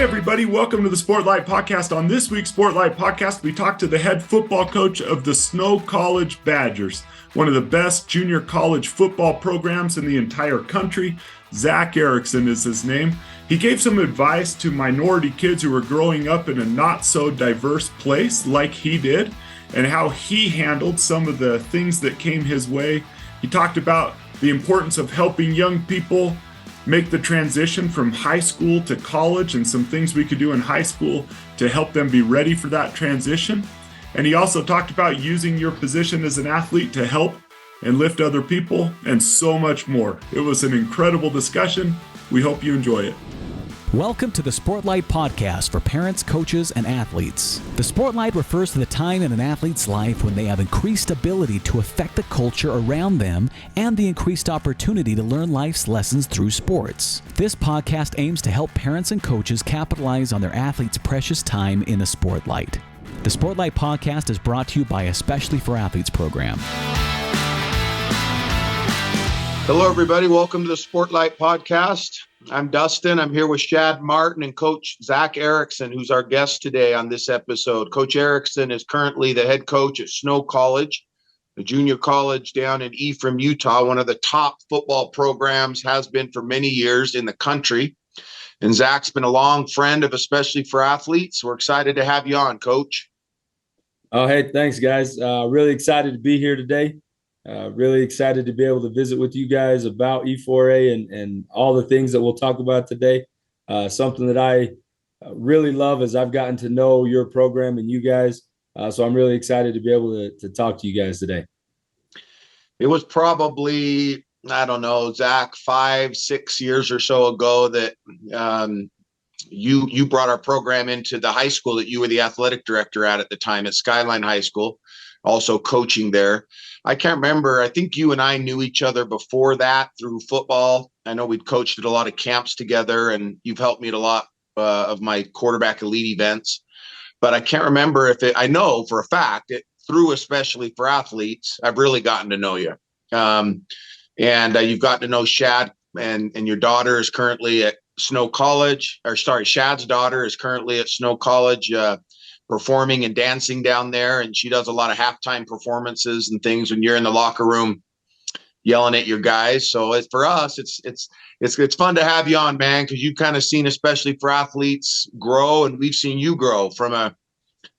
everybody. Welcome to the Sportlight podcast. On this week's Sportlight podcast, we talk to the head football coach of the Snow College Badgers, one of the best junior college football programs in the entire country. Zac Erekson is his name. He gave some advice to minority kids who were growing up in a not so diverse place like he did, and how he handled some of the things that came his way. He talked about the importance of helping young people make the transition from high school to college and some things we could do in high school to help them be ready for that transition. And he also talked about using your position as an athlete to help and lift other people and so much more. It was an incredible discussion. We hope you enjoy it. Welcome to the Sportlight podcast for parents, coaches, and athletes. The Sportlight refers to the time in an athlete's life when they have increased ability to affect the culture around them and the increased opportunity to learn life's lessons through sports. This podcast aims to help parents and coaches capitalize on their athletes' precious time in the Sportlight. The Sportlight podcast is brought to you by Especially for Athletes program. Hello, everybody. Welcome to the Sportlight podcast. I'm Dustin. I'm here with Shad Martin and Coach Zac Erekson, who's our guest today on this episode. Coach Erekson is currently the head coach at Snow College, a junior college down in Ephraim, Utah, one of the top football programs, has been for many years in the country. And Zac's been a long friend of Especially for Athletes. We're excited to have you on, Coach. Oh, hey, thanks, guys. Really excited to be here today. Really excited to be able to visit with you guys about E4A and all the things that we'll talk about today. Something that I really love as I've gotten to know your program and you guys. So I'm really excited to be able to talk to you guys today. It was probably, I don't know, Zac, 5-6 years or so ago that you brought our program into the high school that you were the athletic director at the time at Skyline High School, also coaching there. I can't remember. I think you and I knew each other before that through football. I know we'd coached at a lot of camps together, and you've helped me at a lot of my quarterback elite events. But I can't remember if I know for a fact that through Especially for Athletes, I've really gotten to know you. And you've gotten to know Shad, and your daughter is currently at Snow College. Shad's daughter is currently at Snow College, performing and dancing down there, and she does a lot of halftime performances and things when you're in the locker room yelling at your guys. So for us, it's fun to have you on, man, because you've kind of seen Especially for Athletes grow, and we've seen you grow from a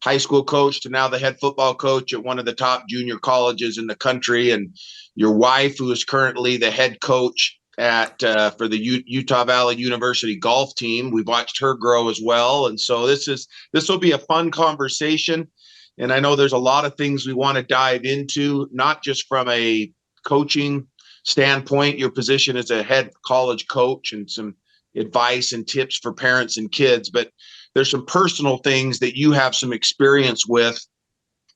high school coach to now the head football coach at one of the top junior colleges in the country, and your wife, who is currently the head coach at for the Utah Valley University golf team. We've watched her grow as well. And so this will be a fun conversation. And I know there's a lot of things we want to dive into, not just from a coaching standpoint, your position as a head college coach and some advice and tips for parents and kids, but there's some personal things that you have some experience with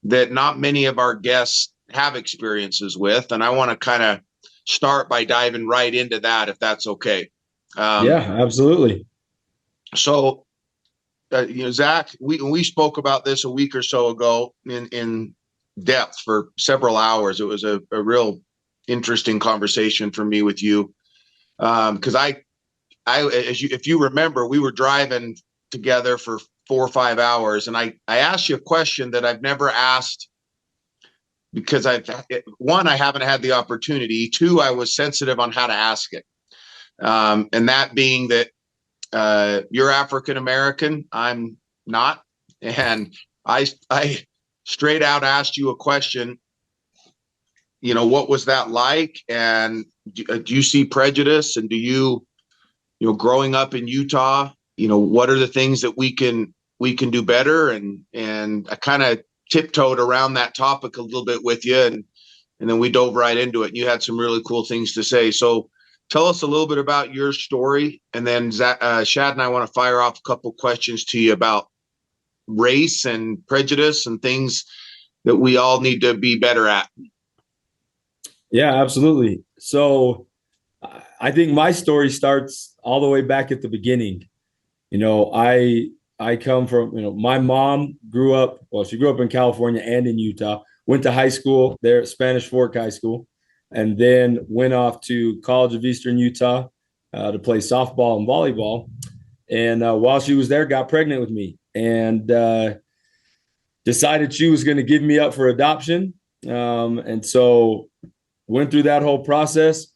that not many of our guests have experiences with. And I want to kind of start by diving right into that, if that's okay. Yeah, absolutely. So, Zac, we spoke about this a week or so ago in depth for several hours. It was a real interesting conversation for me with you. Because if you remember, we were driving together for 4 or 5 hours, and I asked you a question that I've never asked, because I haven't had the opportunity. 2, I was sensitive on how to ask it. And that being that you're African-American, I'm not. And I straight out asked you a question, what was that like? And do you see prejudice? And do you growing up in Utah, what are the things that we can do better? And I kind of tiptoed around that topic a little bit with you, and then we dove right into it. And you had some really cool things to say. So tell us a little bit about your story, and then Shad and I want to fire off a couple questions to you about race and prejudice and things that we all need to be better at. Yeah, absolutely. So I think my story starts all the way back at the beginning. I come from, my mom she grew up in California and in Utah, went to high school there at Spanish Fork High School, and then went off to College of Eastern Utah to play softball and volleyball. And while she was there, got pregnant with me and decided she was going to give me up for adoption. And so went through that whole process.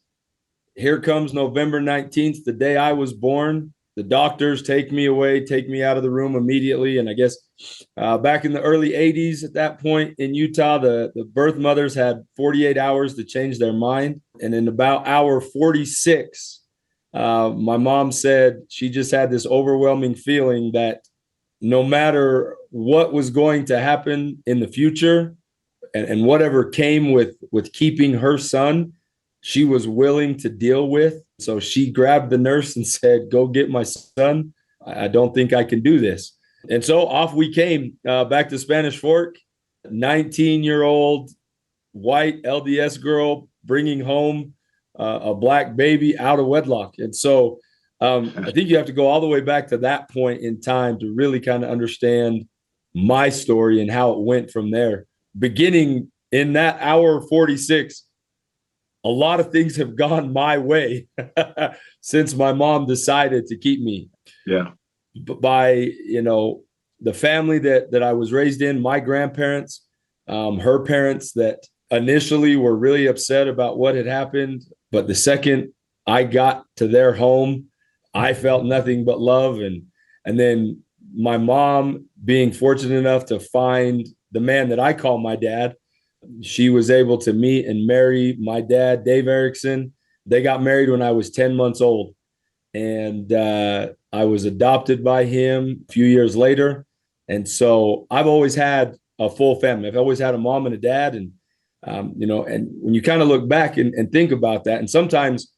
Here comes November 19th, the day I was born. The doctors take me away, take me out of the room immediately. And I guess back in the early 80s, at that point in Utah, the birth mothers had 48 hours to change their mind. And in about hour 46, my mom said she just had this overwhelming feeling that no matter what was going to happen in the future and whatever came with keeping her son, she was willing to deal with. So she grabbed the nurse and said, "Go get my son. I don't think I can do this." And so off we came back to Spanish Fork, 19-year-old white LDS girl bringing home a black baby out of wedlock. And so I think you have to go all the way back to that point in time to really kind of understand my story and how it went from there. Beginning in that hour 46, a lot of things have gone my way since my mom decided to keep me. Yeah. By, the family that I was raised in, my grandparents, her parents that initially were really upset about what had happened. But the second I got to their home, I felt nothing but love. And then my mom being fortunate enough to find the man that I call my dad, she was able to meet and marry my dad, Dave Erekson. They got married when I was 10 months old. And I was adopted by him a few years later. And so I've always had a full family. I've always had a mom and a dad. And, and when you kind of look back and think about that, and sometimes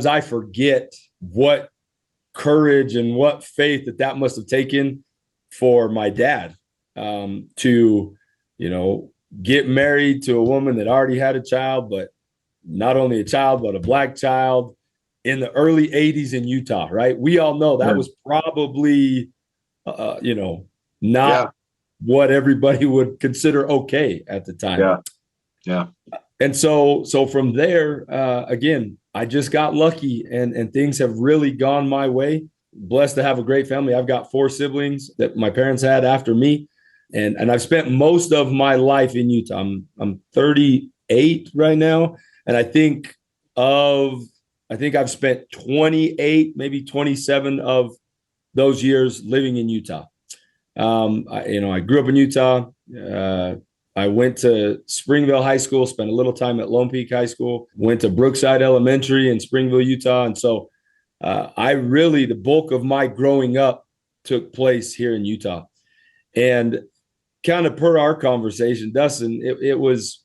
I forget what courage and what faith that must have taken for my dad to, get married to a woman that already had a child, but not only a child, but a black child in the early 80s in Utah, right? We all know that was probably, not what everybody would consider okay at the time. Yeah. And so from there, again, I just got lucky and things have really gone my way. Blessed to have a great family. I've got 4 siblings that my parents had after me. And I've spent most of my life in Utah. I'm 38 right now. And I think I've spent 28, maybe 27 of those years living in Utah. I grew up in Utah. I went to Springville High School, spent a little time at Lone Peak High School, went to Brookside Elementary in Springville, Utah. And so the bulk of my growing up took place here in Utah. And kind of per our conversation, Dustin, it was,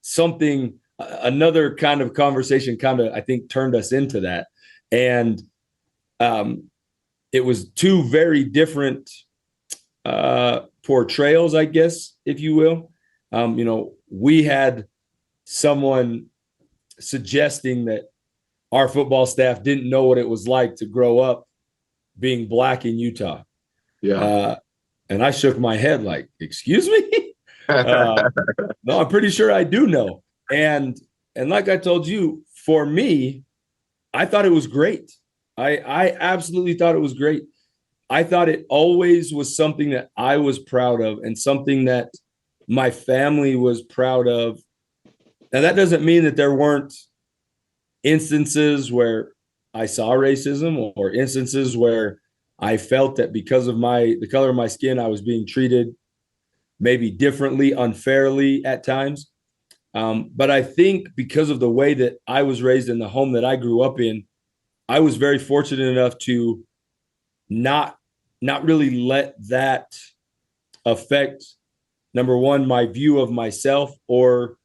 something, another kind of conversation I think turned us into that. And it was 2 very different portrayals, I guess, if you will. We had someone suggesting that our football staff didn't know what it was like to grow up being black in Utah. Yeah. And I shook my head like, excuse me? No, I'm pretty sure I do know. And like I told you, for me, I thought it was great. I absolutely thought it was great. I thought it always was something that I was proud of and something that my family was proud of. Now, that doesn't mean that there weren't instances where I saw racism or instances where I felt that because of the color of my skin, I was being treated maybe differently, unfairly at times. But I think because of the way that I was raised in the home that I grew up in, I was very fortunate enough to not really let that affect, number one, my view of myself or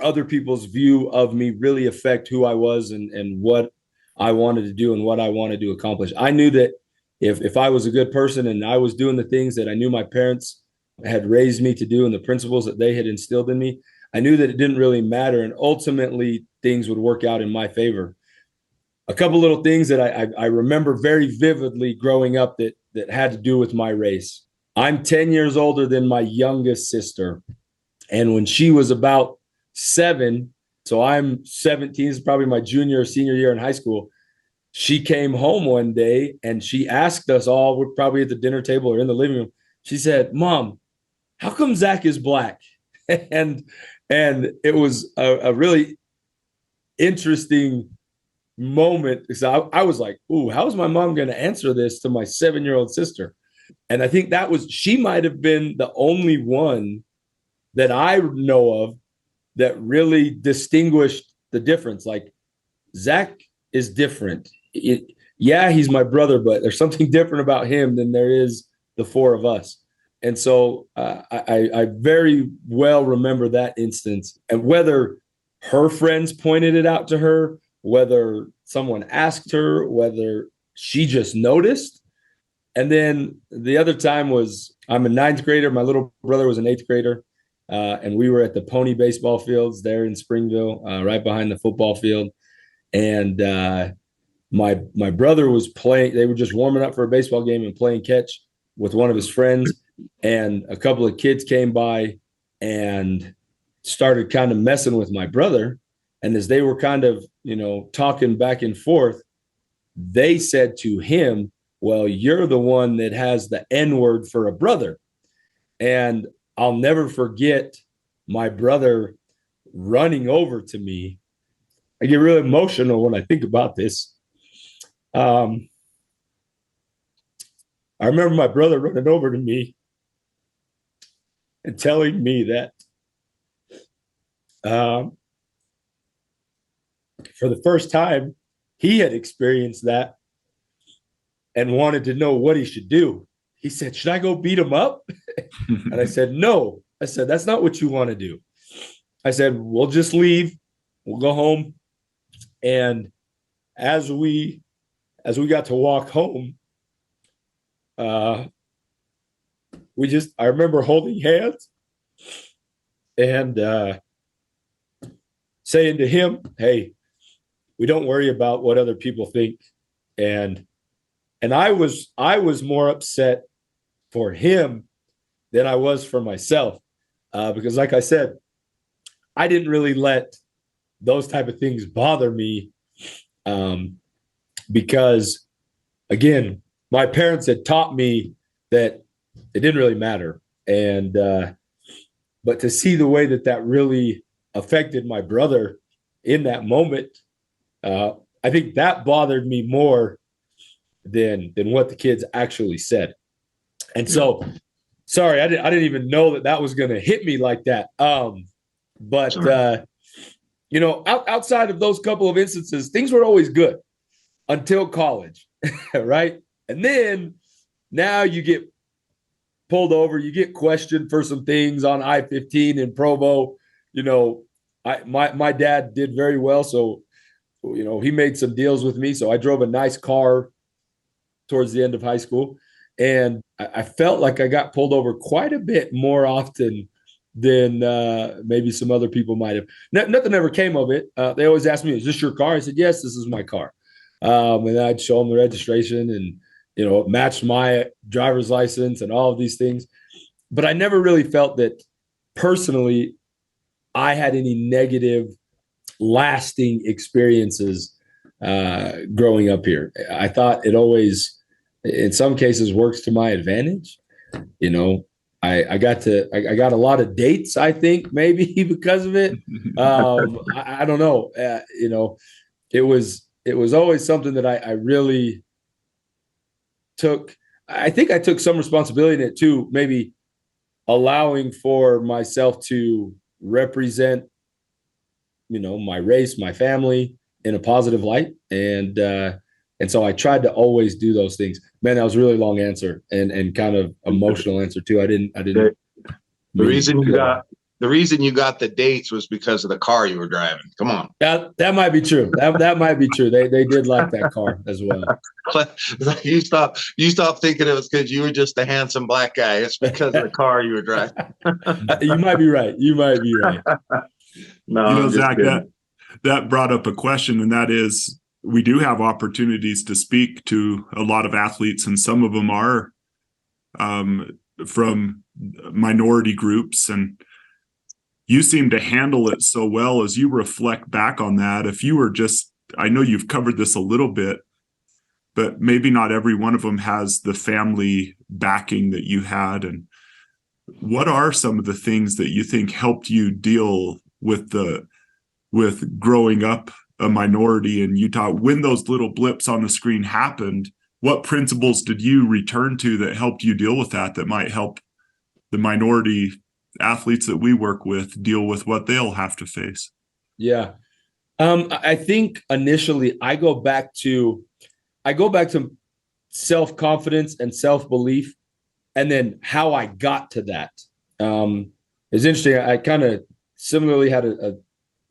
other people's view of me really affect who I was and what I wanted to do and what I wanted to accomplish. I knew that if I was a good person and I was doing the things that I knew my parents had raised me to do and the principles that they had instilled in me, I knew that it didn't really matter. And ultimately things would work out in my favor. A couple little things that I remember very vividly growing up that had to do with my race. I'm 10 years older than my youngest sister. And when she was about 7, so I'm 17, is probably my junior or senior year in high school, she came home one day and she asked us all, we're probably at the dinner table or in the living room. She said, "Mom, how come Zac is black?" and it was a really interesting moment because I was like, "Ooh, how is my mom going to answer this to my 7-year-old sister?" And I think she might have been the only one that I know of that really distinguished the difference. Like, Zac is different. Yeah, he's my brother, but there's something different about him than there is the four of us. And so I very well remember that instance. And whether her friends pointed it out to her, whether someone asked her, whether she just noticed. And then the other time was, I'm a 9th grader. My little brother was an 8th grader. And we were at the Pony baseball fields there in Springville, right behind the football field. And my brother was playing. They were just warming up for a baseball game and playing catch with one of his friends. And a couple of kids came by and started kind of messing with my brother. And as they were kind of, talking back and forth, they said to him, "Well, you're the one that has the N-word for a brother." And I'll never forget my brother running over to me. I get really emotional when I think about this. I remember my brother running over to me and telling me that for the first time, he had experienced that and wanted to know what he should do. He said, "Should I go beat him up?" And I said, "No." I said, "That's not what you want to do." I said, "We'll just leave. We'll go home." And as we got to walk home, I remember holding hands and saying to him, "Hey, we don't worry about what other people think." And I was more upset for him than I was for myself, because, like I said, I didn't really let those type of things bother me, because, again, my parents had taught me that it didn't really matter. And but to see the way that really affected my brother in that moment, I think that bothered me more than what the kids actually said. And so, sorry, I didn't even know that was going to hit me like that. But outside of those couple of instances, things were always good until college, right? And then now you get pulled over, you get questioned for some things on I-15 in Provo. My dad did very well, so he made some deals with me. So I drove a nice car towards the end of high school, and I felt like I got pulled over quite a bit more often than maybe some other people might have. Nothing ever came of it. They always asked me, "Is this your car?" I said, "Yes, this is my car." And I'd show them the registration and, it matched my driver's license and all of these things. But I never really felt that personally I had any negative lasting experiences growing up here. I thought it always, in some cases, works to my advantage. I got a lot of dates, I think, maybe because of it. I don't know. It was always something that I really took. I think I took some responsibility in it too, maybe allowing for myself to represent, my race, my family in a positive light. And so I tried to always do those things. Man, that was a really long answer and kind of emotional answer too. I didn't. The reason you got the dates was because of the car you were driving. Come on. That might be true. That might be true. They did like that car as well. You stop thinking it was because you were just a handsome black guy. It's because of the car you were driving. You might be right. No, Zac, that brought up a question, and that is, we do have opportunities to speak to a lot of athletes, and some of them are from minority groups, and you seem to handle it so well. As you reflect back on that, if you were just, I know you've covered this a little bit, but maybe not every one of them has the family backing that you had. And what are some of the things that you think helped you deal with growing up a minority in Utah? When those little blips on the screen happened, what principles did you return to that helped you deal with that might help the minority athletes that we work with deal with what they'll have to face? Yeah. I think initially I go back to self-confidence and self-belief, and then how I got to that. It's interesting. I kind of similarly had a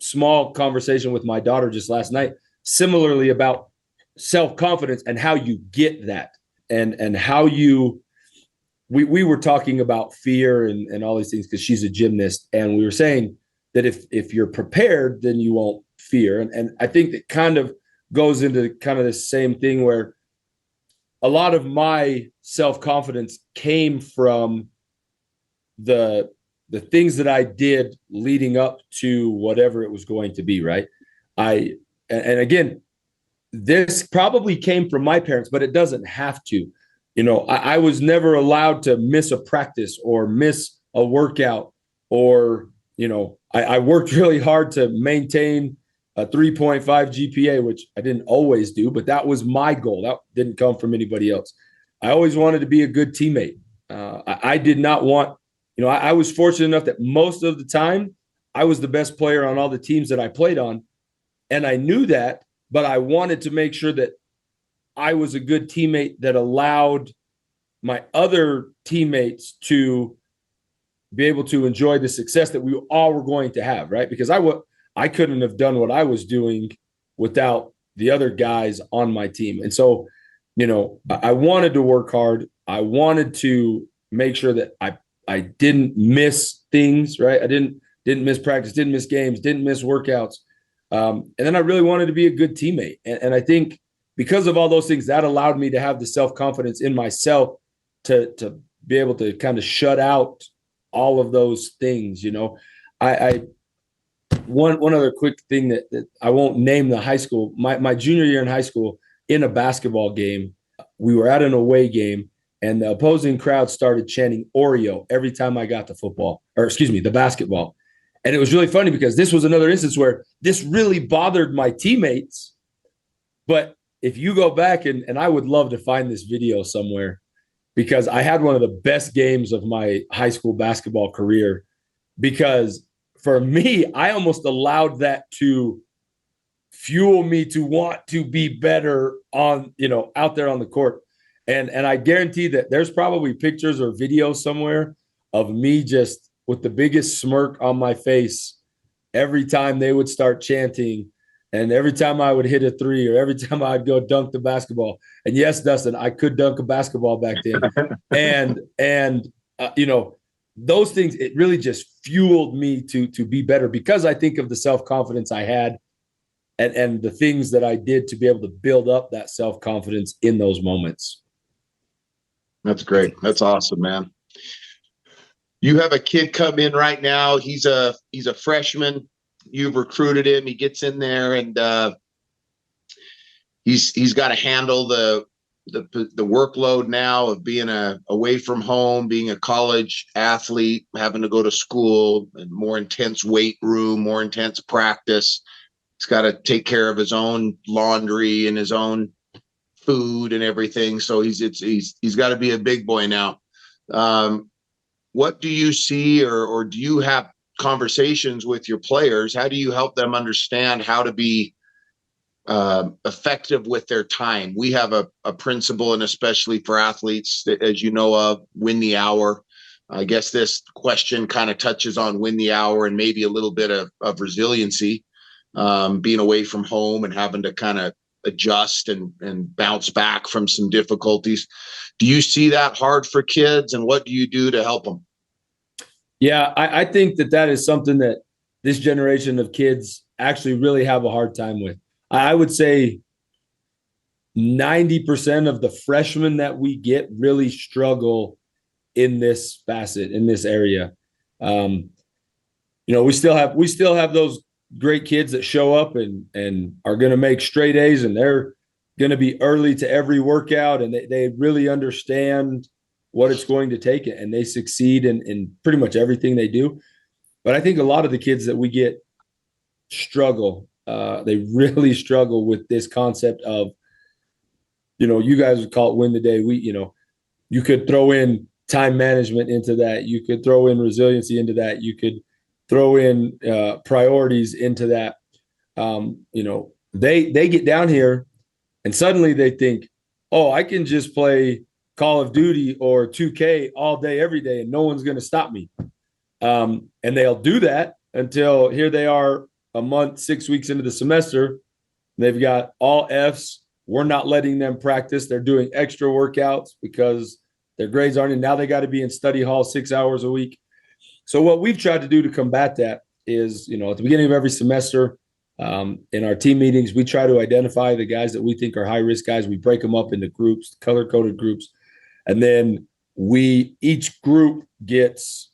small conversation with my daughter just last night, similarly about self-confidence and how you get that, and how we were talking about fear and all these things because she's a gymnast, and we were saying that if you're prepared, then you won't fear. And I think that kind of goes into kind of the same thing where a lot of my self-confidence came from the things that I did leading up to whatever it was going to be, right? And again, this probably came from my parents, but it doesn't have to. I was never allowed to miss a practice or miss a workout, or, I worked really hard to maintain a 3.5 GPA, which I didn't always do, but that was my goal. That didn't come from anybody else. I always wanted to be a good teammate. I did not want, I was fortunate enough that most of the time I was the best player on all the teams that I played on. And I knew that, but I wanted to make sure that I was a good teammate that allowed my other teammates to be able to enjoy the success that we all were going to have, right? Because I couldn't have done what I was doing without the other guys on my team. And so, I wanted to work hard. I wanted to make sure that I didn't miss things, right? I didn't miss practice, didn't miss games, didn't miss workouts. And then I really wanted to be a good teammate. And I think because of all those things, that allowed me to have the self-confidence in myself to be able to kind of shut out all of those things. One other quick thing that I won't name the high school. My junior year in high school, in a basketball game, we were at an away game, and the opposing crowd started chanting Oreo every time I got the basketball. And it was really funny because this was another instance where this really bothered my teammates. But if you go back, and I would love to find this video somewhere, because I had one of the best games of my high school basketball career, because for me, I almost allowed that to fuel me to want to be better on, out there on the court. And I guarantee that there's probably pictures or videos somewhere of me just with the biggest smirk on my face every time they would start chanting, and every time I would hit a three, or every time I'd go dunk the basketball. And yes, Dustin, I could dunk a basketball back then. and those things, it really just fueled me to be better, because I think of the self-confidence I had and the things that I did to be able to build up that self-confidence in those moments. That's great. That's awesome, man. You have a kid come in right now. He's a freshman. You've recruited him. He gets in there, and he's got to handle the workload now of being away from home, being a college athlete, having to go to school, and more intense weight room, more intense practice. He's got to take care of his own laundry and his own food and everything. So he's got to be a big boy now. What do you see, or do you have conversations with your players? How do you help them understand how to be effective with their time? We have a principle, and especially for athletes, that, as you know of, win the hour. I guess this question kind of touches on win the hour and maybe a little bit of resiliency, being away from home and having to kind of adjust and bounce back from some difficulties. Do you see that hard for kids, and what do you do to help them? Yeah, I think that is something that this generation of kids actually really have a hard time with. I would say 90% of the freshmen that we get really struggle in this facet, in this area. We still have those great kids that show up and are going to make straight A's, and they're going to be early to every workout, and they really understand what it's going to take, and they succeed in pretty much everything they do. But I think a lot of the kids that we get struggle. They really struggle with this concept of, you guys would call it win the day. You could throw in time management into that. You could throw in resiliency into that. You could throw in priorities into that. They get down here and suddenly they think, oh, I can just play Call of Duty or 2K all day, every day, and no one's going to stop me. And they'll do that until here they are a month, 6 weeks into the semester. They've got all Fs. We're not letting them practice. They're doing extra workouts because their grades aren't in. Now they got to be in study hall 6 hours a week. So what we've tried to do to combat that is, at the beginning of every semester, in our team meetings, we try to identify the guys that we think are high-risk guys. We break them up into groups, color-coded groups. And then each group gets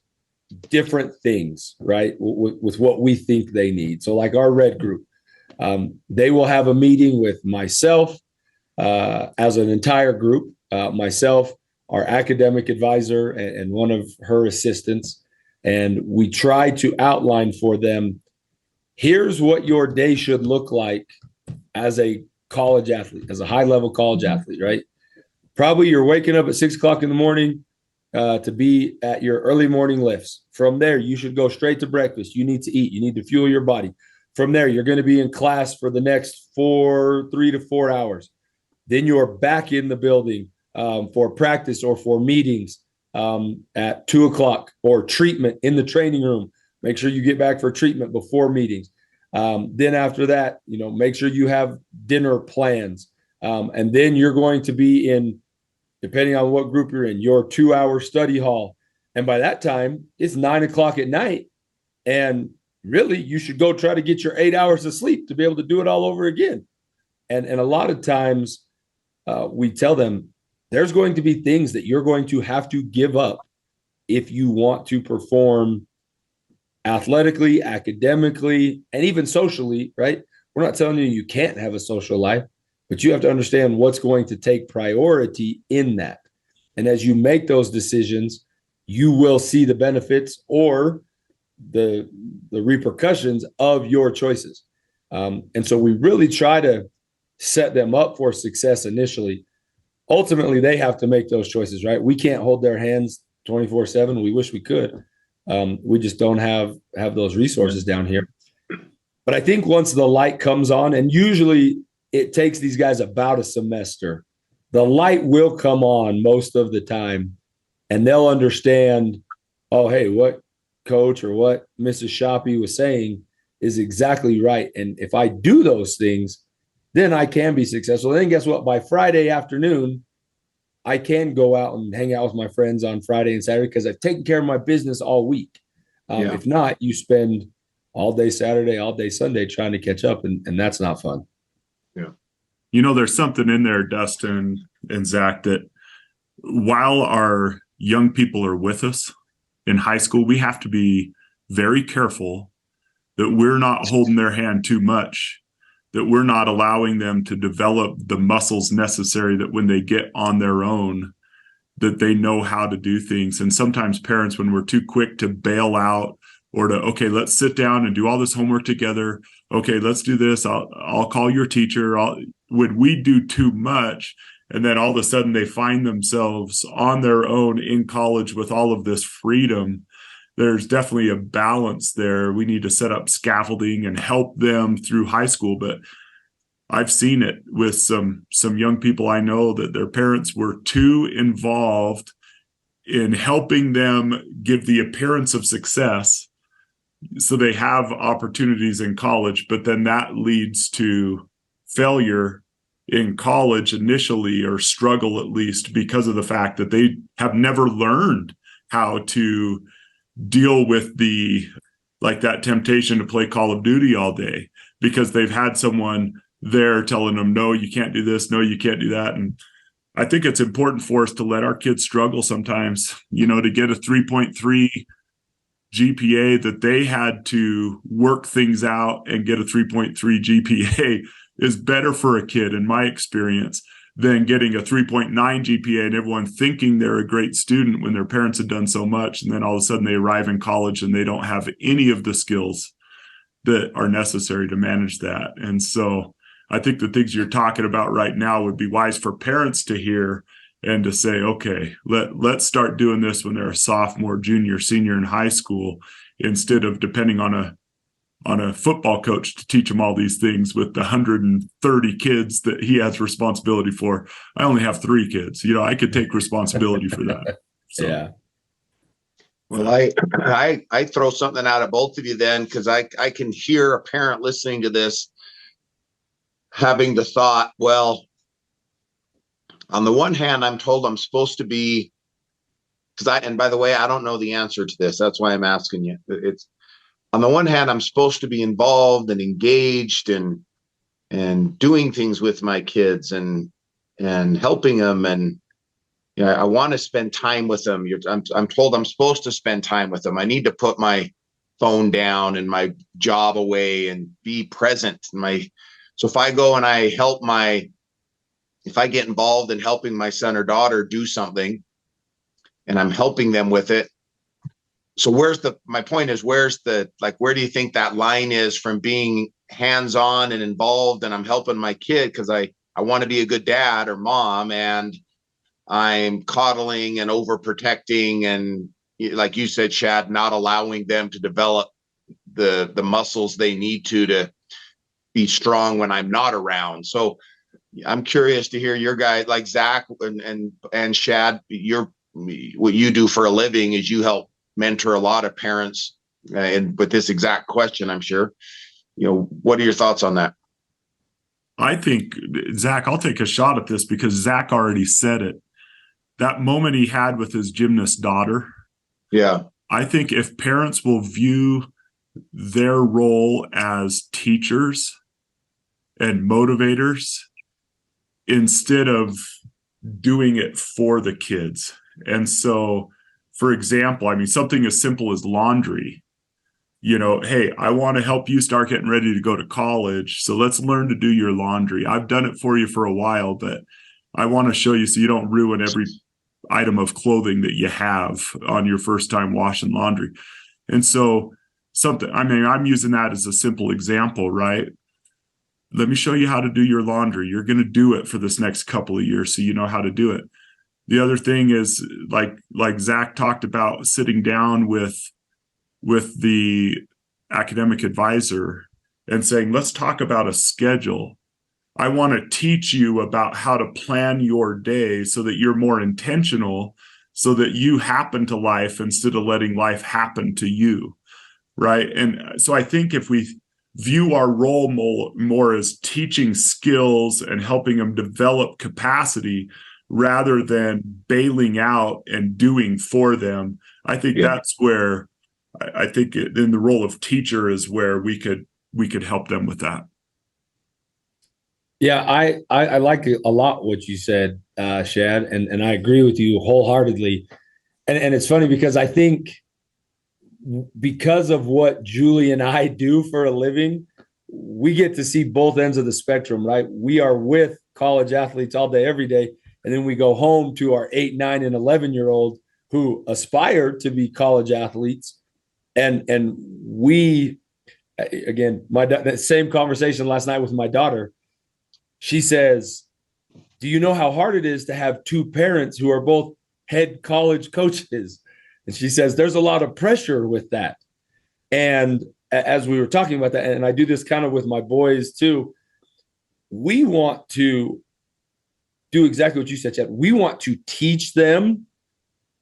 different things, right, with what we think they need. So like our red group, they will have a meeting with myself as an entire group, myself, our academic advisor, and one of her assistants. And we try to outline for them, here's what your day should look like as a college athlete, as a high-level college athlete, right? Probably you're waking up at 6 o'clock in the morning to be at your early morning lifts. From there, you should go straight to breakfast. You need to eat. You need to fuel your body. From there, you're going to be in class for the next 3 to 4 hours. Then you're back in the building for practice or for meetings at 2 o'clock, or treatment in the training room. Make sure you get back for treatment before meetings. Then after that, make sure you have dinner plans. And then you're going to be in, depending on what group you're in, your 2-hour study hall. And by that time, it's 9 o'clock at night. And really, you should go try to get your 8 hours of sleep to be able to do it all over again. And a lot of times we tell them there's going to be things that you're going to have to give up if you want to perform athletically, academically, and even socially, right? We're not telling you can't have a social life, but you have to understand what's going to take priority in that. And as you make those decisions, you will see the benefits or the repercussions of your choices. And so we really try to set them up for success initially. Ultimately, they have to make those choices, right? We can't hold their hands 24/7. We wish we could. We just don't have those resources down here. But I think once the light comes on, and usually it takes these guys about a semester, the light will come on most of the time, and they'll understand, oh, hey, what coach or what Mrs. Shoppy was saying is exactly right. And if I do those things, then I can be successful. Then guess what? By Friday afternoon, I can go out and hang out with my friends on Friday and Saturday because I've taken care of my business all week. If not, you spend all day Saturday, all day Sunday trying to catch up, and that's not fun. Yeah. There's something in there, Dustin and Zach, that while our young people are with us in high school, we have to be very careful that we're not holding their hand too much, that we're not allowing them to develop the muscles necessary that when they get on their own, that they know how to do things. And sometimes parents, when we're too quick to bail out or to, okay, let's sit down and do all this homework together. Okay, let's do this. I'll call your teacher. When we do too much, and then all of a sudden they find themselves on their own in college with all of this freedom, there's definitely a balance there. We need to set up scaffolding and help them through high school. But I've seen it with some young people I know that their parents were too involved in helping them give the appearance of success so they have opportunities in college, but then that leads to failure in college initially, or struggle at least, because of the fact that they have never learned how to deal with that temptation to play Call of Duty all day, because they've had someone there telling them, no, you can't do this, no, you can't do that. And I think it's important for us to let our kids struggle sometimes, to get a 3.3 GPA, that they had to work things out and get a 3.3 GPA is better for a kid, in my experience, than getting a 3.9 GPA and everyone thinking they're a great student when their parents have done so much. And then all of a sudden they arrive in college and they don't have any of the skills that are necessary to manage that. And so I think the things you're talking about right now would be wise for parents to hear and to say, okay, let's start doing this when they're a sophomore, junior, senior in high school, instead of depending on a football coach to teach them all these things with the 130 kids that he has responsibility for. I only have 3 kids. I could take responsibility for that. So. Yeah. Well, I throw something out at both of you then, because I can hear a parent listening to this having the thought, well, on the one hand, I'm told I'm supposed to be, and by the way, I don't know the answer to this. That's why I'm asking you. It's, on the one hand, I'm supposed to be involved and engaged and doing things with my kids and helping them. And I want to spend time with them. I'm told I'm supposed to spend time with them. I need to put my phone down and my job away and be present. So if I go and if I get involved in helping my son or daughter do something and I'm helping them with it, so my point is, where do you think that line is from being hands-on and involved and I'm helping my kid because I want to be a good dad or mom, and I'm coddling and overprotecting and, like you said, Shad, not allowing them to develop the muscles they need to be strong when I'm not around. So I'm curious to hear your guys, like Zac and Shad, what you do for a living is you help mentor a lot of parents, and with this exact question, I'm sure. What are your thoughts on that? I think, Zac, I'll take a shot at this because Zac already said it. That moment he had with his gymnast daughter. Yeah. I think if parents will view their role as teachers and motivators instead of doing it for the kids. And so, for example, something as simple as laundry. Hey, I want to help you start getting ready to go to college. So let's learn to do your laundry. I've done it for you for a while, but I want to show you so you don't ruin every item of clothing that you have on your first time washing laundry. And so I'm using that as a simple example, right? Let me show you how to do your laundry. You're going to do it for this next couple of years so you know how to do it. The other thing is, like Zac talked about, sitting down with the academic advisor and saying, let's talk about a schedule. I want to teach you about how to plan your day so that you're more intentional, so that you happen to life instead of letting life happen to you, right? And so I think if we view our role more as teaching skills and helping them develop capacity rather than bailing out and doing for them, I think that's where I think in the role of teacher is where we could help them with that. Yeah, I like a lot what you said, Shad, and I agree with you wholeheartedly. And it's funny because I think because of what Julie and I do for a living, we get to see both ends of the spectrum, right? We are with college athletes all day, every day. And then we go home to our 8, 9, and 11-year-old who aspire to be college athletes. And we, again, that same conversation last night with my daughter, she says, do you know how hard it is to have 2 parents who are both head college coaches? And she says, there's a lot of pressure with that. And as we were talking about that, and I do this kind of with my boys too, we want to do exactly what you said, Chad. We want to teach them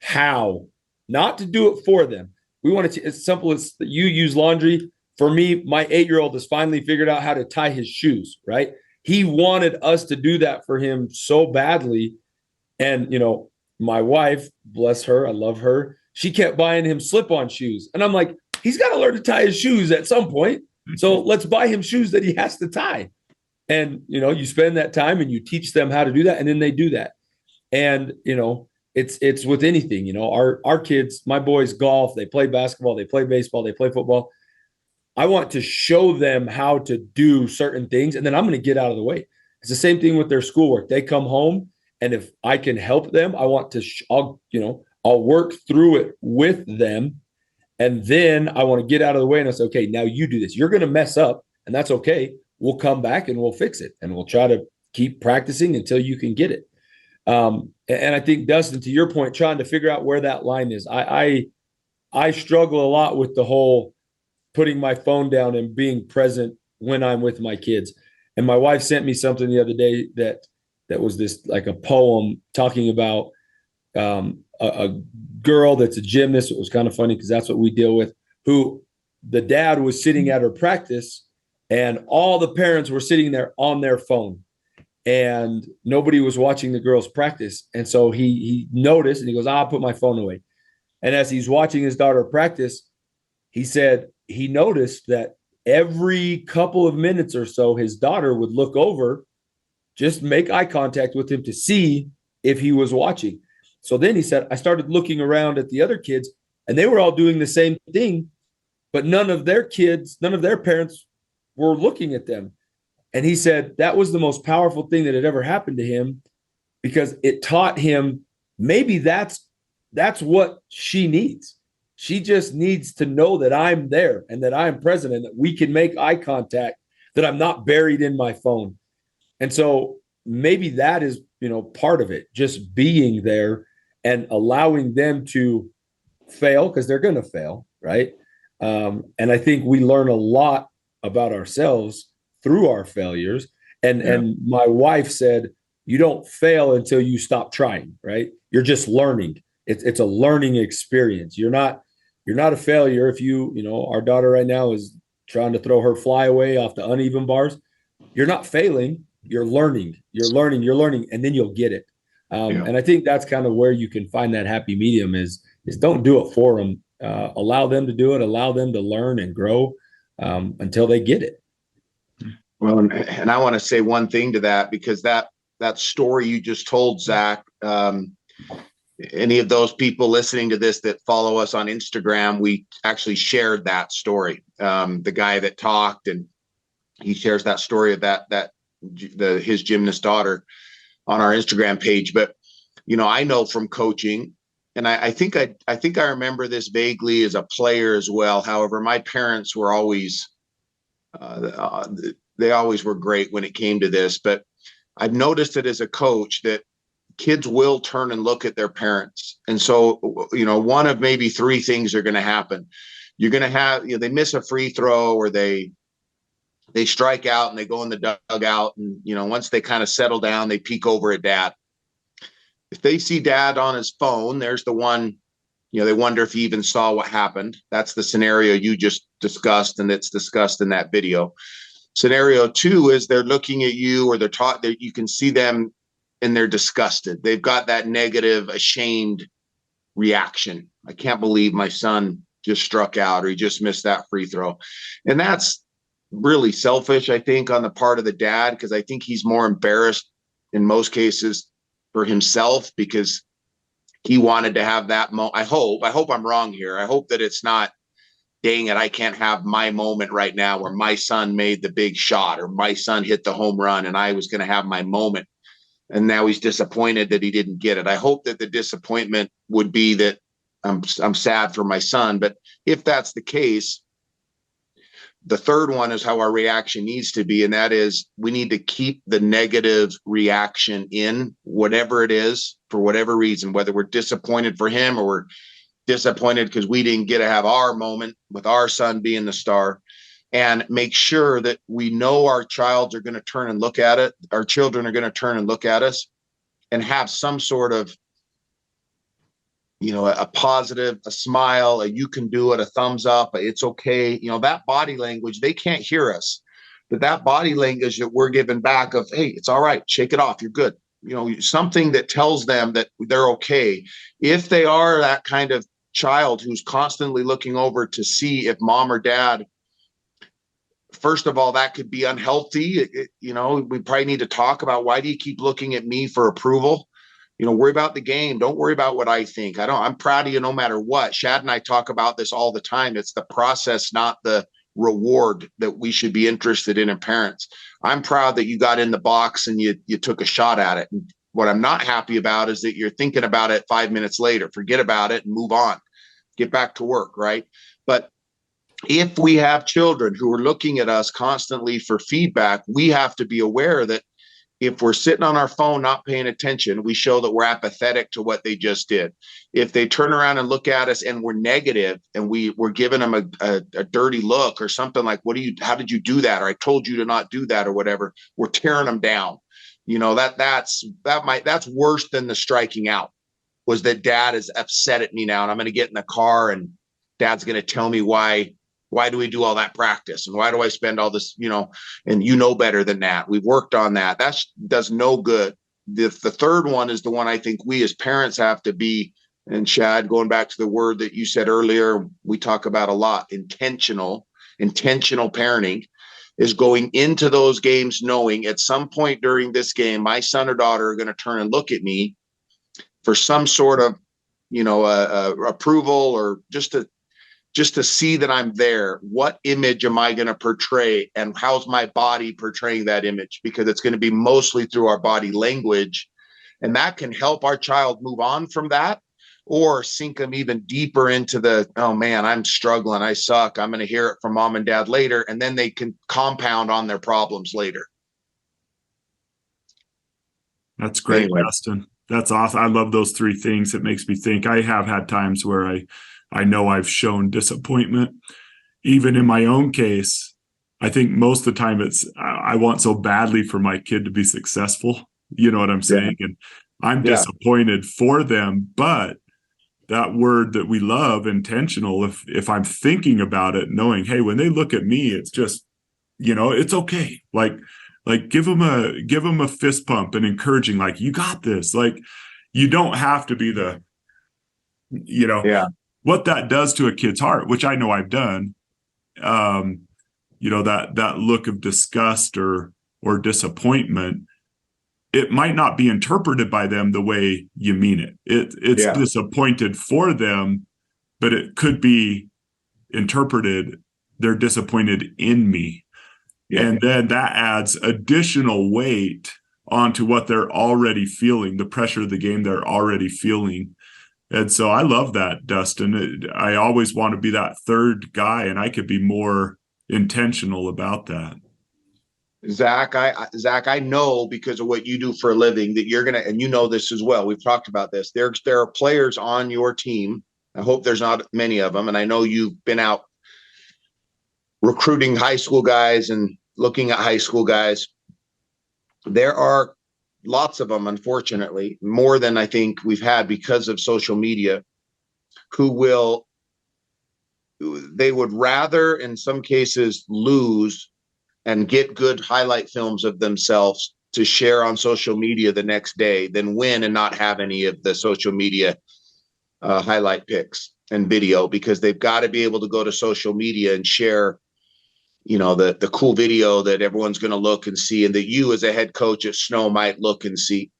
how, not to do it for them. We want to, it's simple as you use laundry. For me, my 8-year-old has finally figured out how to tie his shoes, right? He wanted us to do that for him so badly. And, my wife, bless her, I love her, she kept buying him slip-on shoes. And I'm like, he's got to learn to tie his shoes at some point. So let's buy him shoes that he has to tie. And, you spend that time and you teach them how to do that. And then they do that. And, it's with anything, our kids, my boys golf, they play basketball, they play baseball, they play football. I want to show them how to do certain things, and then I'm going to get out of the way. It's the same thing with their schoolwork. They come home, and if I can help them, I want to, I'll work through it with them. And then I want to get out of the way and I say, okay, now you do this. You're going to mess up, and that's okay. We'll come back and we'll fix it. And we'll try to keep practicing until you can get it. And I think, Dustin, to your point, trying to figure out where that line is. I struggle a lot with the whole putting my phone down and being present when I'm with my kids. And my wife sent me something the other day that was this, like a poem talking about a girl that's a gymnast. It was kind of funny because that's what we deal with, who the dad was sitting at her practice and all the parents were sitting there on their phone and nobody was watching the girls practice. And so he noticed and he goes, I'll put my phone away. And as he's watching his daughter practice, he said he noticed that every couple of minutes or so, his daughter would look over, just make eye contact with him to see if he was watching. So then he said, I started looking around at the other kids and they were all doing the same thing, but none of their parents were looking at them. And he said that was the most powerful thing that had ever happened to him, because it taught him maybe that's what she needs. She just needs to know that I'm there and that I'm present and that we can make eye contact, that I'm not buried in my phone. And so maybe that is, part of it, just being there and allowing them to fail, because they're going to fail, right? And I think we learn a lot about ourselves through our failures. And my wife said, you don't fail until you stop trying, right? You're just learning. It's a learning experience. You're not a failure if our daughter right now is trying to throw her flyaway off the uneven bars. You're not failing. You're learning, and then you'll get it. And I think that's kind of where you can find that happy medium is don't do it for them. Allow them to do it. Allow them to learn and grow until they get it. Well, and I want to say one thing to that, because that story you just told, Zach, any of those people listening to this that follow us on Instagram, we actually shared that story. The guy that talked, and he shares that story of his gymnast daughter on our Instagram page. But, I know from coaching, and I think I remember this vaguely as a player as well. However, my parents were always, they always were great when it came to this, but I've noticed it as a coach that kids will turn and look at their parents. And so, one of maybe three things are going to happen. You're going to have, they miss a free throw, or they strike out and they go in the dugout. And, once they kind of settle down, they peek over at dad. If they see dad on his phone, there's the one, they wonder if he even saw what happened. That's the scenario you just discussed, and it's discussed in that video. Scenario two is they're looking at you, or they're taught that you can see them and they're disgusted. They've got that negative, ashamed reaction. I can't believe my son just struck out, or he just missed that free throw. And that's really selfish, I think, on the part of the dad, because I think he's more embarrassed in most cases for himself, because he wanted to have that moment. I hope I'm wrong here. I hope that it's not, dang it, I can't have my moment right now where my son made the big shot, or my son hit the home run and I was going to have my moment. And now he's disappointed that he didn't get it. I hope that the disappointment would be that I'm sad for my son. But if that's the case, the third one is how our reaction needs to be. And that is, we need to keep the negative reaction in, whatever it is, for whatever reason, whether we're disappointed for him or we're disappointed because we didn't get to have our moment with our son being the star. And make sure that we know our children are going to turn and look at it. Our children are going to turn and look at us, and have some sort of, a positive, a smile, you can do it, a thumbs up, it's okay. That body language, they can't hear us, but that body language that we're giving back of, hey, it's all right, shake it off, you're good. Something that tells them that they're okay. If they are that kind of child who's constantly looking over to see if mom or dad, first of all, that could be unhealthy. We probably need to talk about, why do you keep looking at me for approval? Worry about the game. Don't worry about what I think. I'm proud of you no matter what. Shad and I talk about this all the time. It's the process, not the reward that we should be interested in parents. I'm proud that you got in the box and you took a shot at it. And what I'm not happy about is that you're thinking about it 5 minutes later. Forget about it and move on. Get back to work, right? But if we have children who are looking at us constantly for feedback, we have to be aware that if we're sitting on our phone not paying attention, we show that we're apathetic to what they just did. If they turn around and look at us and we're negative and we're giving them a dirty look or something like, how did you do that? Or I told you to not do that or whatever, we're tearing them down. That's worse than the striking out, was that dad is upset at me now and I'm going to get in the car and dad's going to tell me why do we do all that practice? And why do I spend all this, and better than that. We've worked on that. That does no good. The third one is the one I think we as parents have to be, and Shad, going back to the word that you said earlier, we talk about a lot, intentional parenting, is going into those games knowing at some point during this game, my son or daughter are going to turn and look at me for some sort of, approval or just to see that I'm there. What image am I going to portray, and how's my body portraying that image? Because it's going to be mostly through our body language, and that can help our child move on from that, or sink them even deeper into the, oh man, I'm struggling, I suck, I'm going to hear it from mom and dad later, and then they can compound on their problems later. That's great, anyway. Dustin. That's awesome. I love those three things. It makes me think. I have had times where I know I've shown disappointment. Even in my own case, I think most of the time I want so badly for my kid to be successful. You know what I'm saying? Yeah. And I'm disappointed for them. But that word that we love, intentional, if I'm thinking about it, knowing, hey, when they look at me, it's just, it's okay. Like give them a fist pump and encouraging, like, you got this. Like, you don't have to be the, what that does to a kid's heart, which I know I've done, that look of disgust or disappointment, it might not be interpreted by them the way you mean it. It's disappointed for them, but it could be interpreted, they're disappointed in me. Yeah. And then that adds additional weight onto what they're already feeling, the pressure of the game they're already feeling. And so I love that, Dustin. I always want to be that third guy, and I could be more intentional about that. Zach, I know because of what you do for a living that you're going to, and you know this as well, we've talked about this. There are players on your team. I hope there's not many of them. And I know you've been out recruiting high school guys and looking at high school guys. There are lots of them, unfortunately, more than I think we've had because of social media, they would rather, in some cases, lose and get good highlight films of themselves to share on social media the next day than win and not have any of the social media highlight pics and video, because they've got to be able to go to social media and share the cool video that everyone's going to look and see, and that you as a head coach at Snow might look and see.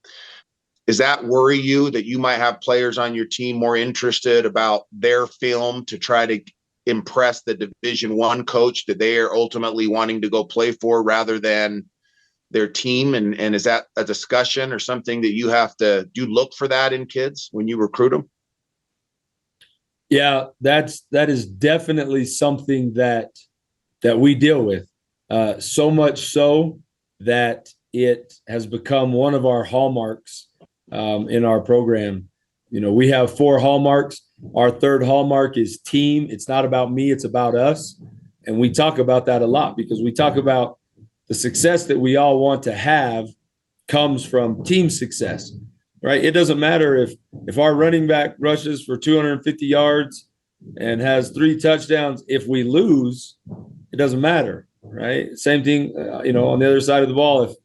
Does that worry you that you might have players on your team more interested about their film to try to impress the Division I coach that they are ultimately wanting to go play for rather than their team? And is that a discussion or something that do you look for that in kids when you recruit them? Yeah, that is definitely something that we deal with, so much so that it has become one of our hallmarks in our program. We have 4 hallmarks. Our third hallmark is team. It's not about me, it's about us. And we talk about that a lot because we talk about the success that we all want to have comes from team success, right? It doesn't matter if our running back rushes for 250 yards and has 3 touchdowns. If we lose, it doesn't matter, right? Same thing, on the other side of the ball. If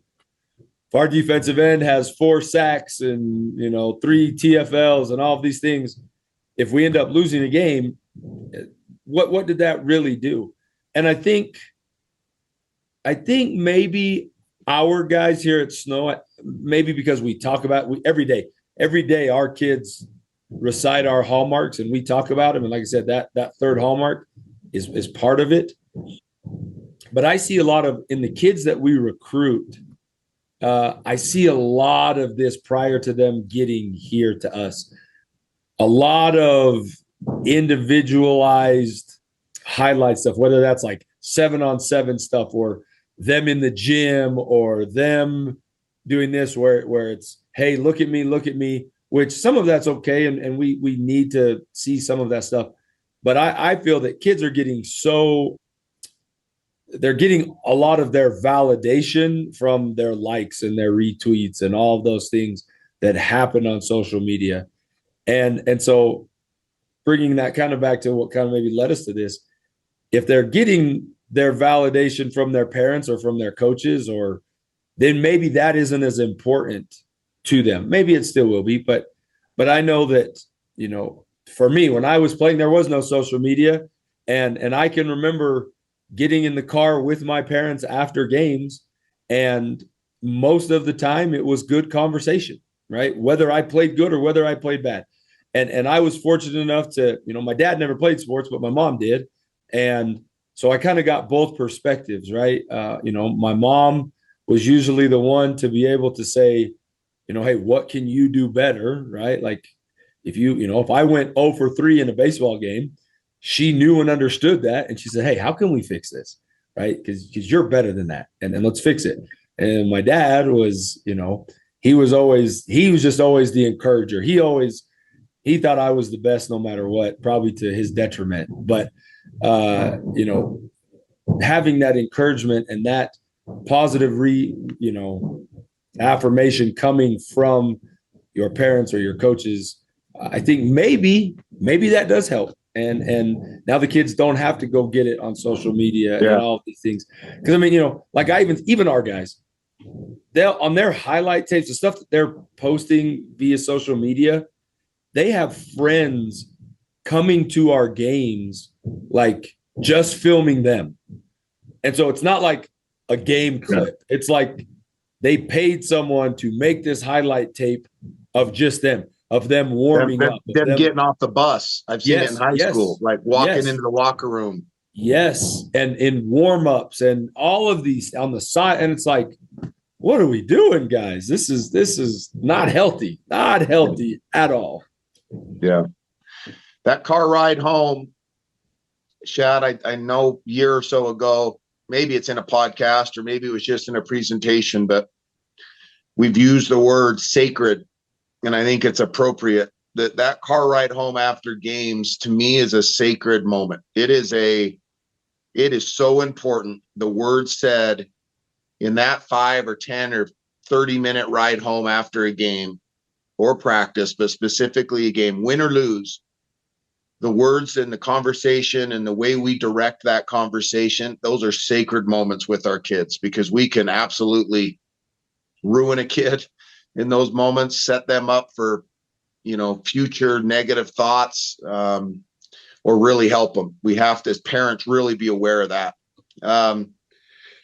our defensive end has 4 sacks and, 3 TFLs and all of these things, if we end up losing a game, what did that really do? And I think maybe our guys here at Snow, maybe because we talk about every day our kids recite our hallmarks and we talk about them. And like I said, that third hallmark is part of it. But I see a lot of, in the kids that we recruit, I see a lot of this prior to them getting here to us. A lot of individualized highlight stuff, whether that's like 7-on-7 stuff or them in the gym or them doing this where it's, hey, look at me, which some of that's okay. And we need to see some of that stuff. But I feel that kids are getting they're getting a lot of their validation from their likes and their retweets and all of those things that happen on social media. And so bringing that kind of back to what kind of maybe led us to this, if they're getting their validation from their parents or from their coaches, or then maybe that isn't as important to them. Maybe it still will be, but I know that, for me, when I was playing, there was no social media. And I can remember getting in the car with my parents after games, and most of the time it was good conversation, right? Whether I played good or whether I played bad. And I was fortunate enough to, my dad never played sports, but my mom did. And so I kind of got both perspectives, right? My mom was usually the one to be able to say, hey, what can you do better, right? Like if I went 0 for 3 in a baseball game, she knew and understood that. And she said, hey, how can we fix this, right? Because you're better than that, and let's fix it. And my dad was, he was just always the encourager. He thought I was the best no matter what, probably to his detriment. But, having that encouragement and that positive affirmation coming from your parents or your coaches, I think maybe that does help. And now the kids don't have to go get it on social media and all of these things. Because like even our guys, they'll on their highlight tapes, the stuff that they're posting via social media, they have friends coming to our games, like just filming them. And so it's not like a game clip. It's like they paid someone to make this highlight tape of just them, of them warming up. Them getting off the bus. I've seen it in high school, like walking into the locker room. Yes. And in warm-ups and all of these on the side. And it's like, what are we doing, guys? This is not healthy at all. Yeah. That car ride home, Shad, I know a year or so ago, maybe it's in a podcast or maybe it was just in a presentation, but we've used the word sacred, and I think it's appropriate. That car ride home after games, to me, is a sacred moment. It is so important. The word said in that 5 or 10 or 30-minute ride home after a game or practice, but specifically a game, win or lose, the words and the conversation and the way we direct that conversation, those are sacred moments with our kids, because we can absolutely ruin a kid in those moments, set them up for, future negative thoughts, or really help them. We have to, as parents, really be aware of that.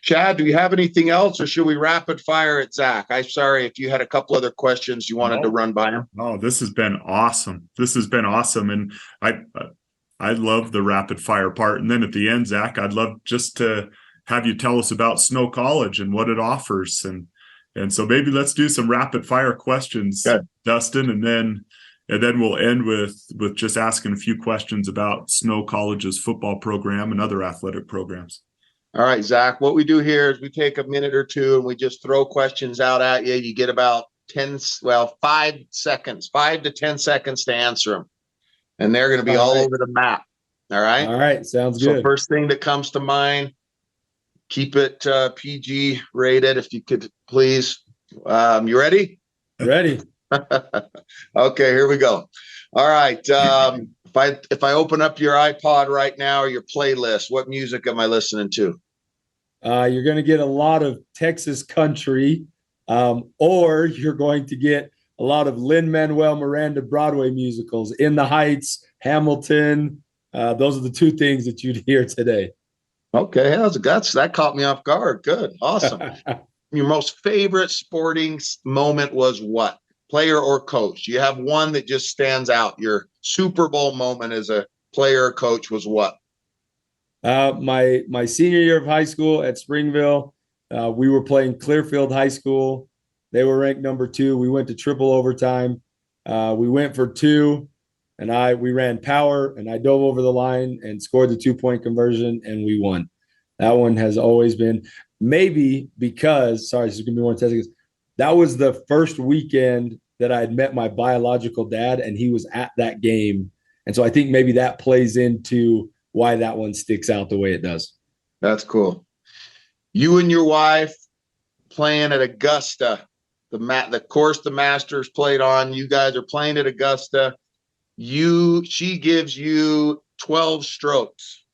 Shad, do you have anything else, or should we rapid fire at Zac? I'm sorry if you had a couple other questions you wanted to run by him. Oh, this has been awesome. And I love the rapid fire part. And then at the end, Zac, I'd love just to have you tell us about Snow College and what it offers. And so maybe let's do some rapid fire questions, Dustin, and then we'll end with just asking a few questions about Snow College's football program and other athletic programs. All right, Zac, what we do here is we take a minute or two and we just throw questions out at you. You get about 5 to 10 seconds to answer them. And they're going to be all over the map. All right. All right. Sounds good. So first thing that comes to mind, keep it PG rated, if you could, please. You ready? Ready. Okay, here we go. All right. If I open up your iPod right now or your playlist, what music am I listening to? You're going to get a lot of Texas country, or you're going to get a lot of Lin-Manuel Miranda Broadway musicals, In the Heights, Hamilton. Those are the two things that you'd hear today. Okay, that caught me off guard. Good, awesome. Your most favorite sporting moment was what? Player or coach? You have one that just stands out. Your Super Bowl moment as a player or coach was what? My senior year of high school at Springville, we were playing Clearfield High School. They were ranked number 2. We went to triple overtime. We went for 2, and we ran power, and I dove over the line and scored the 2-point conversion, and we won. That one has always been, maybe because, sorry, this is going to be more intense. That was the first weekend that I had met my biological dad, and he was at that game. And so I think maybe that plays into why that one sticks out the way it does. That's cool. You and your wife playing at Augusta, the course the Masters played on. You guys are playing at Augusta. She gives you 12 strokes.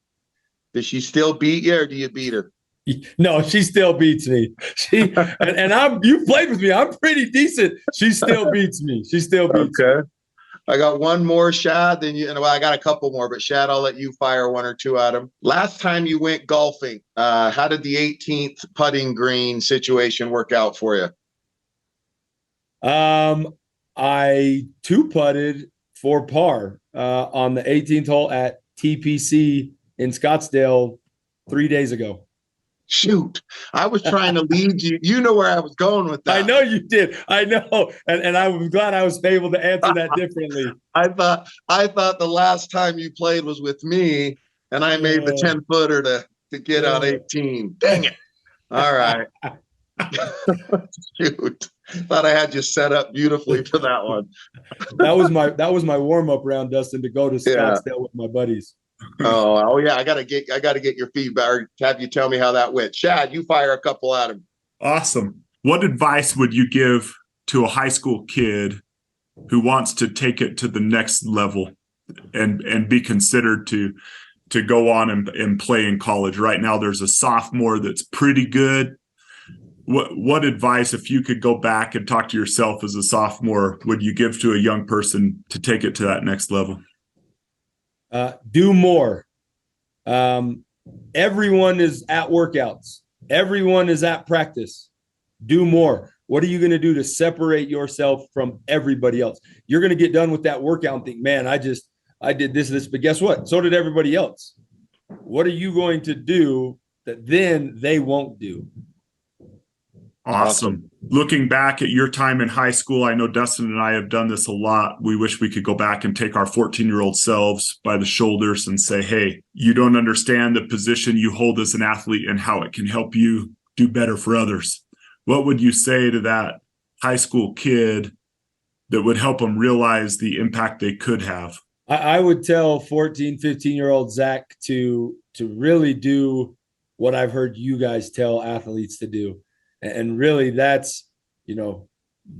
Does she still beat you, or do you beat her? No, she still beats me. You played with me. I'm pretty decent. She still beats me. She still beats me. I got one more, Shad. I got a couple more, but Shad, I'll let you fire one or two at him. Last time you went golfing, how did the 18th putting green situation work out for you? I 2-putted for par on the 18th hole at TPC in Scottsdale 3 days ago. Shoot, I was trying to lead you. You know where I was going with that. I know you did. I know. And I was glad I was able to answer that differently. I thought the last time you played was with me, and I made the 10-footer to get on 18. Dang it. All right. Shoot. Thought I had you set up beautifully for that one. That was my warm-up round, Dustin, to go to Scottsdale with my buddies. Oh yeah, I gotta get your feedback, or have you tell me how that went. Shad, you fire a couple at him. Awesome. What advice would you give to a high school kid who wants to take it to the next level and be considered to go on and play in college? Right now there's a sophomore that's pretty good. What advice, if you could go back and talk to yourself as a sophomore, would you give to a young person to take it to that next level? Do more. Everyone is at workouts. Everyone is at practice. Do more. What are you going to do to separate yourself from everybody else? You're going to get done with that workout and think, man, I did this, but guess what? So did everybody else. What are you going to do that then they won't do? Awesome. Looking back at your time in high school, I know Dustin and I have done this a lot. We wish we could go back and take our 14-year-old selves by the shoulders and say, hey, you don't understand the position you hold as an athlete and how it can help you do better for others. What would you say to that high school kid that would help them realize the impact they could have? I would tell 14, 15-year-old Zach to really do what I've heard you guys tell athletes to do. And really that's,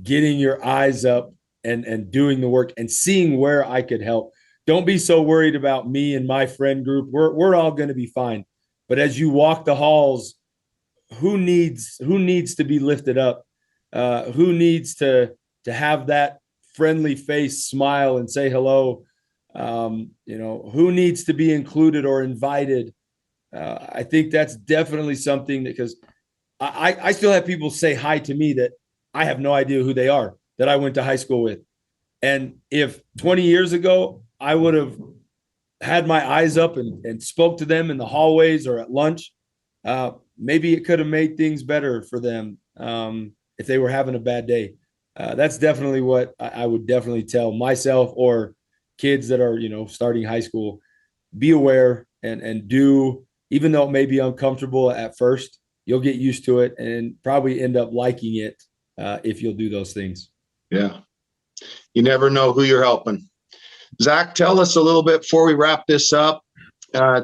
getting your eyes up and doing the work and seeing where I could help. Don't be so worried about me and my friend group. We're all going to be fine. But as you walk the halls, who needs to be lifted up? Who needs to have that friendly face smile and say hello? Who needs to be included or invited? I think that's definitely something because I still have people say hi to me that I have no idea who they are, that I went to high school with. And if 20 years ago, I would have had my eyes up and spoke to them in the hallways or at lunch, maybe it could have made things better for them if they were having a bad day. That's definitely what I would definitely tell myself or kids that are, starting high school. Be aware and do, even though it may be uncomfortable at first, you'll get used to it and probably end up liking it if you'll do those things. Yeah. You never know who you're helping. Zach, tell us a little bit before we wrap this up.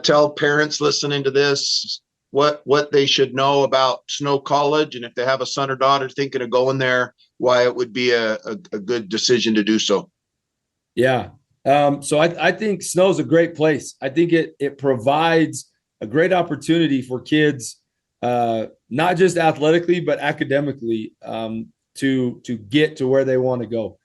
Tell parents listening to this what they should know about Snow College, and if they have a son or daughter thinking of going there, why it would be a good decision to do so. Yeah. So I think Snow's a great place. I think it provides a great opportunity for kids, not just athletically, but academically, to get to where they want to go.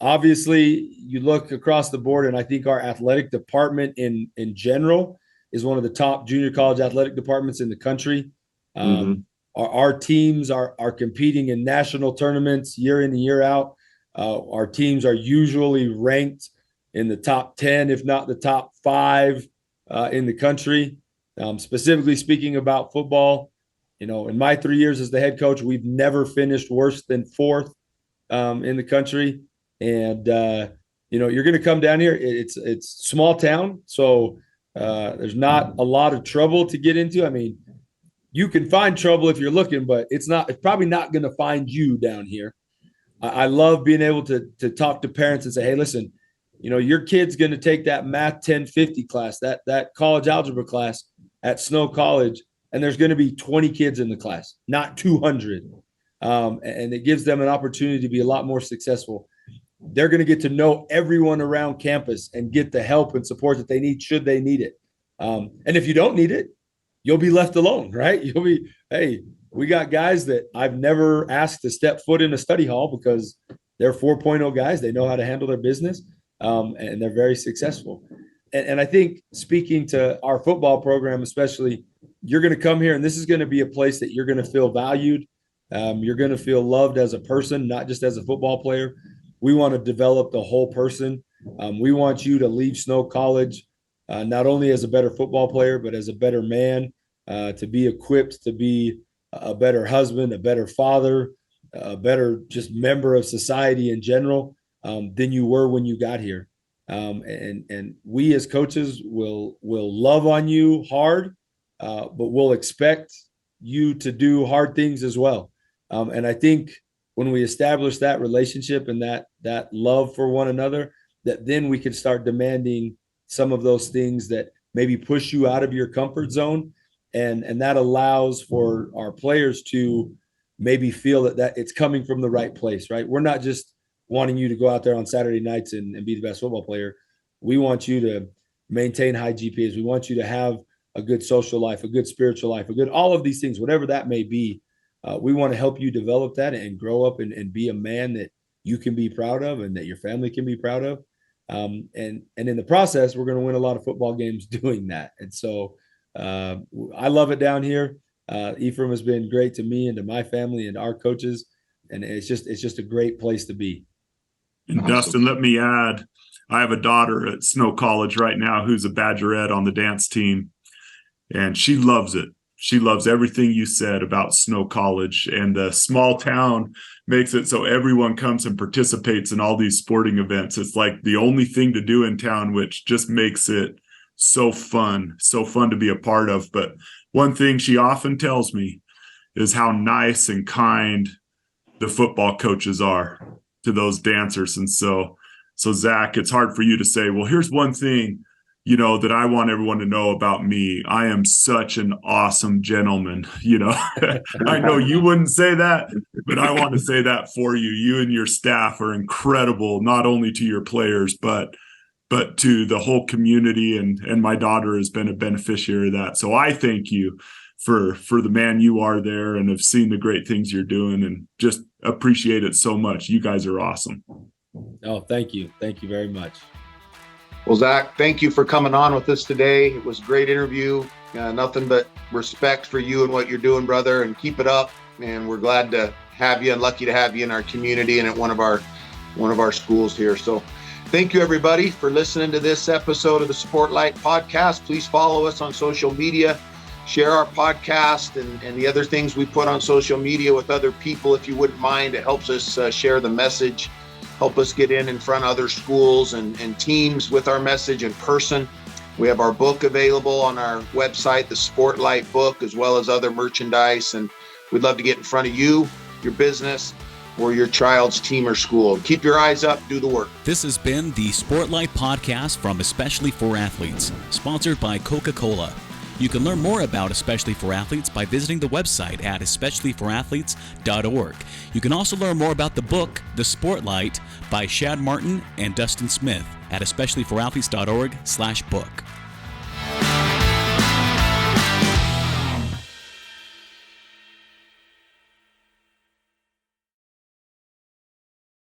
Obviously, you look across the board, and I think our athletic department in general is one of the top junior college athletic departments in the country. Our teams are competing in national tournaments year in and year out. Our teams are usually ranked in the top 10, if not the top 5 in the country. Specifically speaking about football, in my 3 years as the head coach, we've never finished worse than fourth in the country. And, you're going to come down here. It's small town, so there's not a lot of trouble to get into. I mean, you can find trouble if you're looking, but it's probably not going to find you down here. I love being able to talk to parents and say, hey, listen, your kid's going to take that math 1050 class, that college algebra class at Snow College, and there's going to be 20 kids in the class, not 200. And it gives them an opportunity to be a lot more successful. They're going to get to know everyone around campus and get the help and support that they need should they need it. And if you don't need it, you'll be left alone, right? You'll be, hey, we got guys that I've never asked to step foot in a study hall because they're 4.0 guys. They know how to handle their business, and they're very successful. And I think speaking to our football program, especially, you're going to come here and this is going to be a place that you're going to feel valued. You're going to feel loved as a person, not just as a football player. We want to develop the whole person. We want you to leave Snow College not only as a better football player, but as a better man, to be equipped to be a better husband, a better father, a better just member of society in general than you were when you got here. And we as coaches will love on you hard, but we'll expect you to do hard things as well. And I think when we establish that relationship and that love for one another, that then we can start demanding some of those things that maybe push you out of your comfort zone. And that allows for our players to maybe feel that it's coming from the right place, right? We're not just wanting you to go out there on Saturday nights and be the best football player. We want you to maintain high GPAs. We want you to have a good social life, a good spiritual life, all of these things, whatever that may be. We want to help you develop that and grow up and be a man that you can be proud of and that your family can be proud of. And in the process, we're going to win a lot of football games doing that. And so I love it down here. Ephraim has been great to me and to my family and our coaches. And it's just a great place to be. And awesome. Dustin, let me add, I have a daughter at Snow College right now who's a Badgerette on the dance team, and she loves it. She loves everything you said about Snow College, and the small town makes it so everyone comes and participates in all these sporting events. It's like the only thing to do in town, which just makes it so fun to be a part of. But one thing she often tells me is how nice and kind the football coaches are to those dancers. And so Zac, it's hard for you to say, well, here's one thing, that I want everyone to know about me. I am such an awesome gentleman. I know you wouldn't say that, but I want to say that for you. You and your staff are incredible, not only to your players, but to the whole community. And my daughter has been a beneficiary of that. So I thank you for the man you are there, and have seen the great things you're doing, and just appreciate it so much. You guys are awesome. Oh, thank you. Thank you very much. Well, Zac, thank you for coming on with us today. It was a great interview. Nothing but respect for you and what you're doing, brother, and keep it up. And we're glad to have you and lucky to have you in our community and at one of our schools here. So thank you, everybody, for listening to this episode of the Sportlight podcast. Please follow us on social media, share our podcast and the other things we put on social media with other people, if you wouldn't mind. It helps us share the message, help us get in front of other schools and teams with our message in person. We have our book available on our website, the Sportlight book, as well as other merchandise. And we'd love to get in front of you, your business, or your child's team or school. Keep your eyes up, do the work. This has been the Sportlight podcast from Especially for Athletes, sponsored by Coca-Cola. You can learn more about Especially for Athletes by visiting the website at especiallyforathletes.org. You can also learn more about the book, The Sportlight, by Shad Martin and Dustin Smith at especiallyforathletes.org/book.